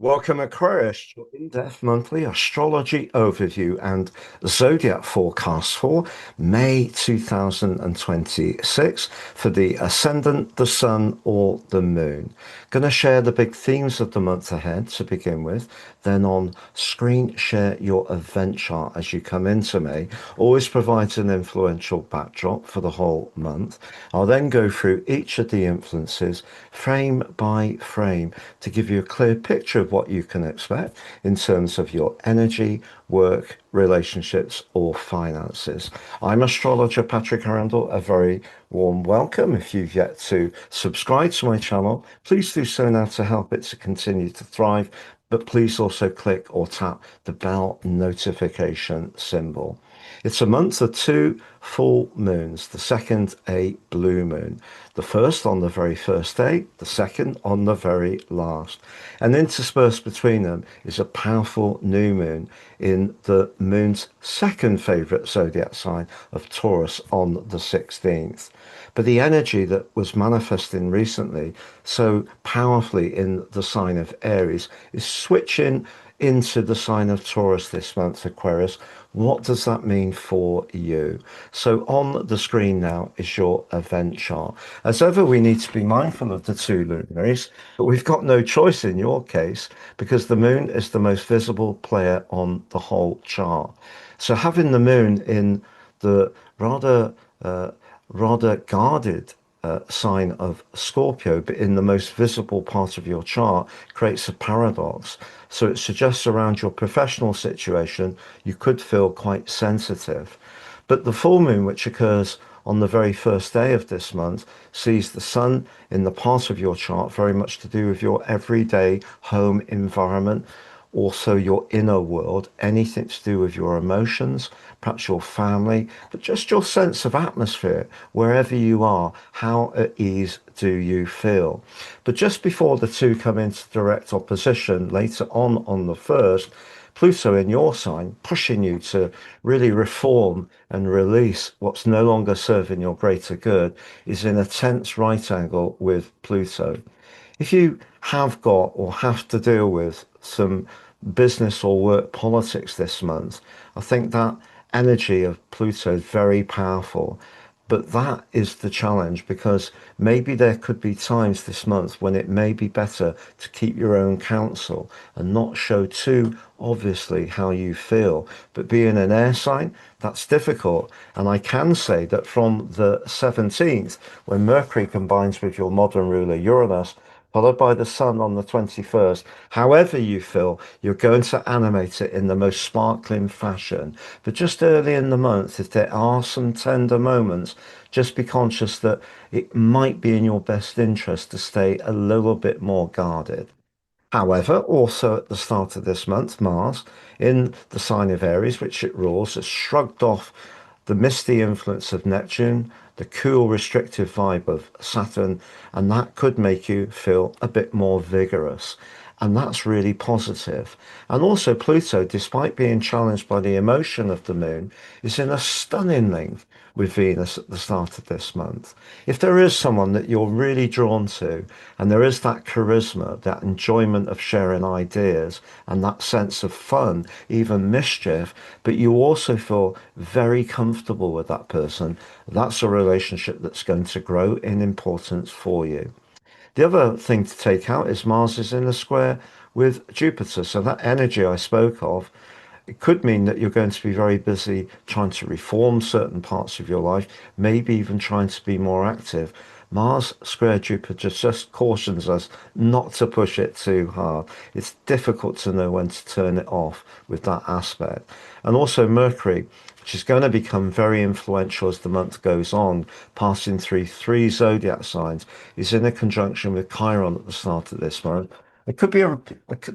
Welcome, Aquarius, your in-depth monthly astrology overview and zodiac forecast for May 2026 for the ascendant, the sun, or the moon. Going to share the big themes of the month ahead to begin with. Then on screen, share your event chart as you come into May. Always provides an influential backdrop for the whole month. I'll then go through each of the influences frame by frame to give you a clear picture of what you can expect in terms of your energy, work, relationships, or finances. I'm astrologer Patrick Arundel. A very warm welcome. If you've yet to subscribe to my channel, please do so now to help it to continue to thrive. But please also click or tap the bell notification symbol. It's a month of two full moons, the second a blue moon. The first on the very first day, the second on the very last. And interspersed between them is a powerful new moon in the moon's second favorite zodiac sign of Taurus on the 16th. But the energy that was manifesting recently so powerfully in the sign of Aries is switching into the sign of Taurus this month, Aquarius. What does that mean for you? So on the screen now is your event chart. As ever, we need to be mindful of the two luminaries, but we've got no choice in your case because the moon is the most visible player on the whole chart. So having the moon in the uh, rather guarded sign of Scorpio, but in the most visible part of your chart, creates a paradox. So it suggests around your professional situation, you could feel quite sensitive. But the full moon, which occurs on the very first day of this month, sees the sun in the part of your chart very much to do with your everyday home environment, also your inner world, anything to do with your emotions, perhaps your family, but just your sense of atmosphere, wherever you are, how at ease do you feel? But just before the two come into direct opposition later on the first, Pluto in your sign, pushing you to really reform and release what's no longer serving your greater good, is in a tense right angle with Pluto. If you have got or have to deal with some business or work politics this month, I think that energy of Pluto is very powerful. But that is the challenge because maybe there could be times this month when it may be better to keep your own counsel and not show too obviously how you feel. But being an air sign, that's difficult. And I can say that from the 17th, when Mercury combines with your modern ruler Uranus, followed by the sun on the 21st. However you feel, you're going to animate it in the most sparkling fashion. But just early in the month, if there are some tender moments, just be conscious that it might be in your best interest to stay a little bit more guarded. However, also at the start of this month, Mars, in the sign of Aries, which it rules, has shrugged off the misty influence of Neptune, the cool, restrictive vibe of Saturn, and that could make you feel a bit more vigorous. And that's really positive. And also, Pluto, despite being challenged by the emotion of the moon, is in a stunning link with Venus at the start of this month. If there is someone that you're really drawn to, and there is that charisma, that enjoyment of sharing ideas, and that sense of fun, even mischief, but you also feel very comfortable with that person, that's a relationship that's going to grow in importance for you. The other thing to take out is Mars is in a square with Jupiter. So that energy I spoke of, it could mean that you're going to be very busy trying to reform certain parts of your life, maybe even trying to be more active. Mars square Jupiter just cautions us not to push it too hard. It's difficult to know when to turn it off with that aspect. And also Mercury, which is going to become very influential as the month goes on, passing through three zodiac signs, is in a conjunction with Chiron at the start of this month. It could be a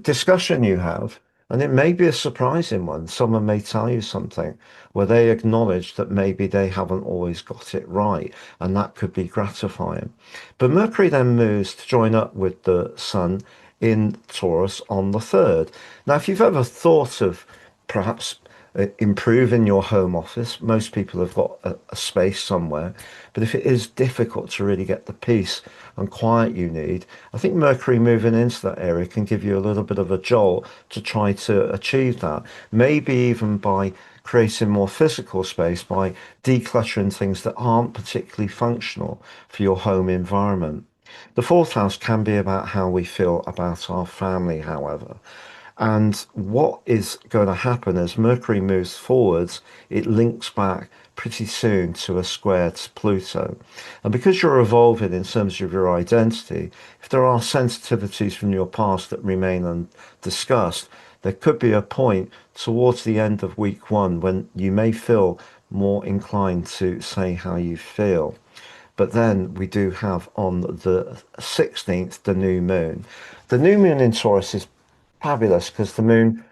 discussion you have, and it may be a surprising one. Someone may tell you something where they acknowledge that maybe they haven't always got it right, and that could be gratifying. But Mercury then moves to join up with the Sun in Taurus on the 3rd. Now, if you've ever thought of perhaps improve in your home office. Most people have got a space somewhere, but if it is difficult to really get the peace and quiet you need, I think Mercury moving into that area can give you a little bit of a jolt to try to achieve that. Maybe even by creating more physical space by decluttering things that aren't particularly functional for your home environment. The fourth house can be about how we feel about our family, however. And what is going to happen as Mercury moves forwards, it links back pretty soon to a square to Pluto. And because you're evolving in terms of your identity, if there are sensitivities from your past that remain undiscussed, there could be a point towards the end of week one when you may feel more inclined to say how you feel. But then we do have on the 16th the new moon. The new moon in Taurus is fabulous because the moon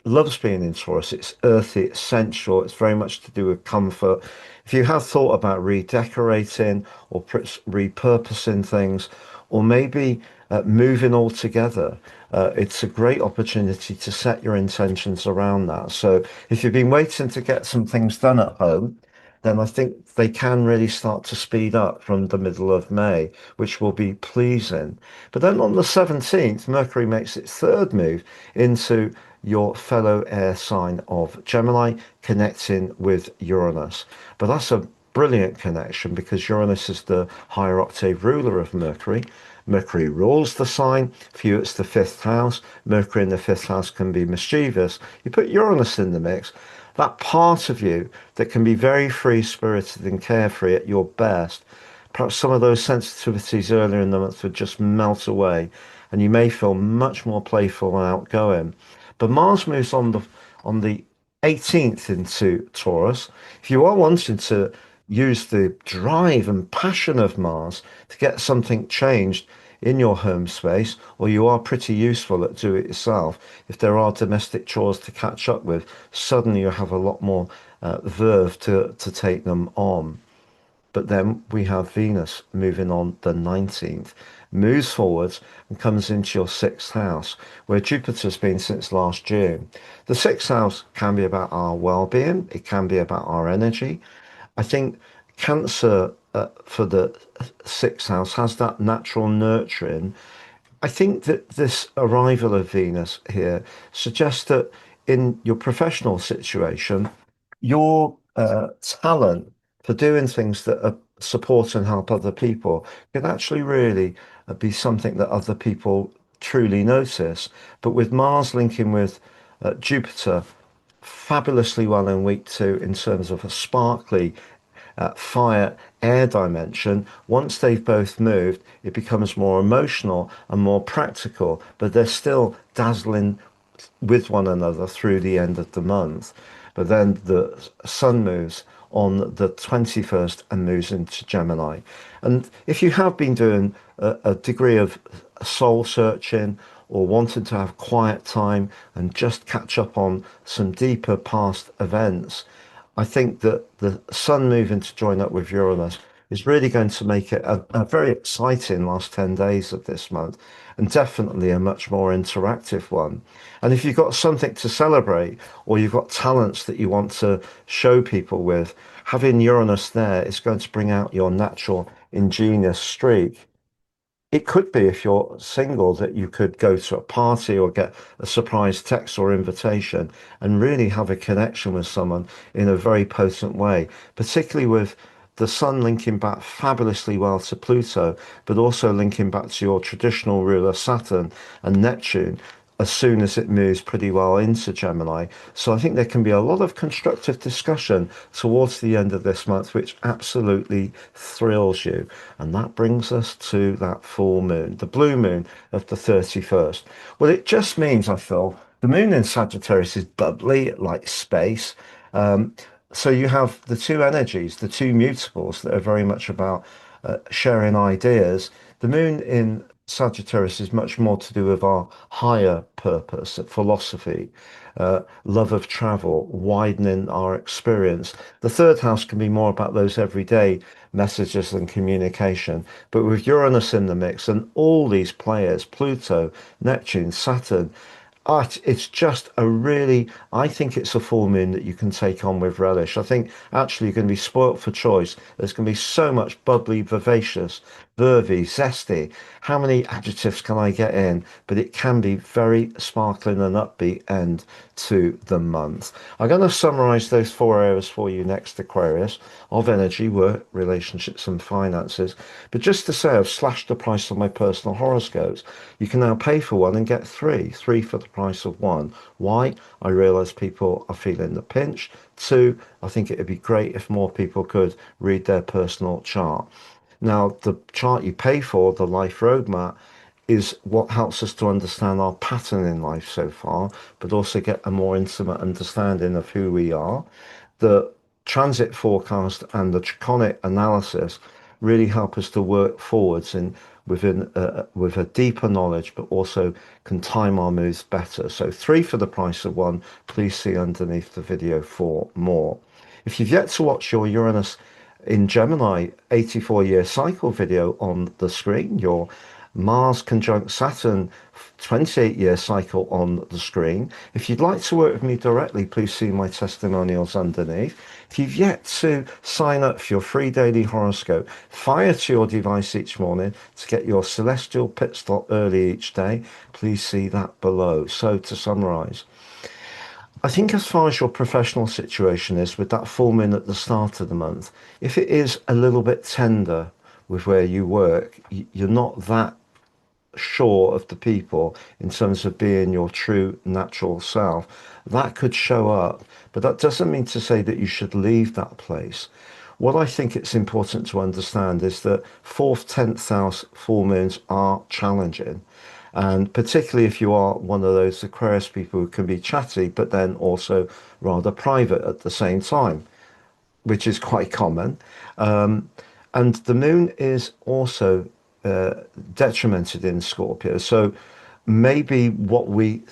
loves being in Taurus. It's earthy, it's sensual, it's very much to do with comfort. If you have thought about redecorating or repurposing things, or maybe moving altogether, it's a great opportunity to set your intentions around that. So if you've been waiting to get some things done at home, then I think they can really start to speed up from the middle of May, which will be pleasing. But then on the 17th, Mercury makes its third move into your fellow air sign of Gemini, connecting with Uranus. But that's a brilliant connection because Uranus is the higher octave ruler of Mercury. Mercury rules the sign. For you, it's the fifth house. Mercury in the fifth house can be mischievous. You put Uranus in the mix, that part of you that can be very free spirited and carefree at your best, perhaps some of those sensitivities earlier in the month would just melt away and you may feel much more playful and outgoing. But Mars moves on the 18th into Taurus. If you are wanting to use the drive and passion of Mars to get something changed in your home space, or you are pretty useful at do it yourself, if there are domestic chores to catch up with, suddenly you have a lot more verve to take them on. But then we have Venus moving on the 19th, moves forwards and comes into your sixth house, where Jupiter's been since last June. The sixth house can be about our well-being, it can be about our energy. I think Cancer for the sixth house has that natural nurturing. I think that this arrival of Venus here suggests that in your professional situation, your talent for doing things that support and help other people can actually really be something that other people truly notice. But with Mars linking with Jupiter, fabulously well in week two in terms of a sparkly fire air dimension. Once they've both moved, it becomes more emotional and more practical, but they're still dazzling with one another through the end of the month. But then the sun moves on the 21st and moves into Gemini. And if you have been doing a degree of soul searching or wanting to have quiet time and just catch up on some deeper past events, I think that the sun moving to join up with Uranus is really going to make it a very exciting last 10 days of this month and definitely a much more interactive one. And if you've got something to celebrate or you've got talents that you want to show people with, having Uranus there is going to bring out your natural ingenious streak. It could be if you're single that you could go to a party or get a surprise text or invitation and really have a connection with someone in a very potent way, particularly with the sun linking back fabulously well to Pluto, but also linking back to your traditional ruler Saturn and Neptune as soon as it moves pretty well into Gemini. So I think there can be a lot of constructive discussion towards the end of this month, which absolutely thrills you. And that brings us to that full moon, the blue moon of the 31st. Well, it just means, I feel, the moon in Sagittarius is bubbly, like space. Um, so you have the two energies, the two mutables that are very much about sharing ideas. The moon in Sagittarius is much more to do with our higher purpose, philosophy, love of travel, widening our experience. The third house can be more about those everyday messages and communication. But with Uranus in the mix and all these players, Pluto, Neptune, Saturn, It's just a really, I think it's a full moon that you can take on with relish. I think actually you're going to be spoilt for choice. There's going to be so much bubbly, vivacious, vervy, zesty. How many adjectives can I get in? But it can be very sparkling and upbeat end to the month. I'm going to summarize those four areas for you next, Aquarius, of energy, work, relationships, and finances. But just to say, I've slashed the price of my personal horoscopes. You can now pay for one and get three for the price of one. Why? I realize people are feeling the pinch. Two, I think it would be great if more people could read their personal chart. Now, the chart you pay for, the life roadmap, is what helps us to understand our pattern in life so far, but also get a more intimate understanding of who we are. The transit forecast and the draconic analysis really help us to work forwards in within with a deeper knowledge, but also can time our moves better. So three for the price of one. Please see underneath the video for more. If you've yet to watch your Uranus in Gemini 84-year cycle video on the screen, your Mars conjunct Saturn 28-year cycle on the screen. If you'd like to work with me directly, please see my testimonials underneath. If you've yet to sign up for your free daily horoscope, fire to your device each morning to get your celestial pit stop early each day, please see that below. So to summarize, I think as far as your professional situation is with that full moon at the start of the month, if it is a little bit tender with where you work, you're not that sure of the people in terms of being your true natural self. That could show up, but that doesn't mean to say that you should leave that place. What I think it's important to understand is that fourth, 10th house full moons are challenging. And particularly if you are one of those Aquarius people who can be chatty, but then also rather private at the same time, which is quite common. And the moon is also detrimented in Scorpio. So maybe what we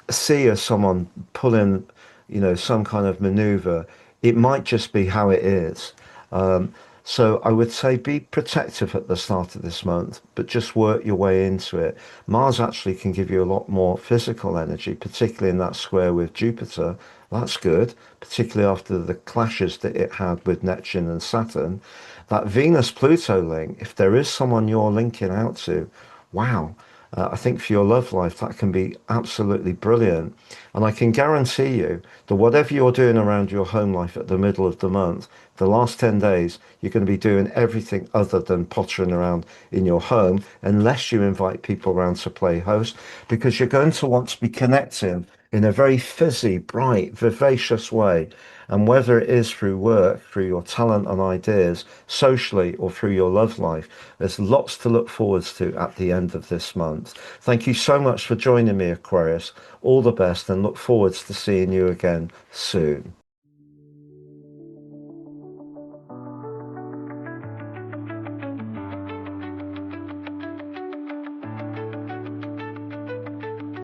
see as someone pulling, some kind of maneuver, it might just be how it is. So I would say be protective at the start of this month, but just work your way into it. Mars actually can give you a lot more physical energy, particularly in that square with Jupiter. That's good, particularly after the clashes that it had with Neptune and Saturn. That Venus-Pluto link, if there is someone you're linking out to, wow, I think for your love life, that can be absolutely brilliant. And I can guarantee you that whatever you're doing around your home life at the middle of the month, the last 10 days, you're going to be doing everything other than pottering around in your home, unless you invite people around to play host, because you're going to want to be connecting in a very fizzy, bright, vivacious way. And whether it is through work, through your talent and ideas, socially, or through your love life, there's lots to look forwards to at the end of this month. Thank you so much for joining me, Aquarius. All the best and look forwards to seeing you again soon.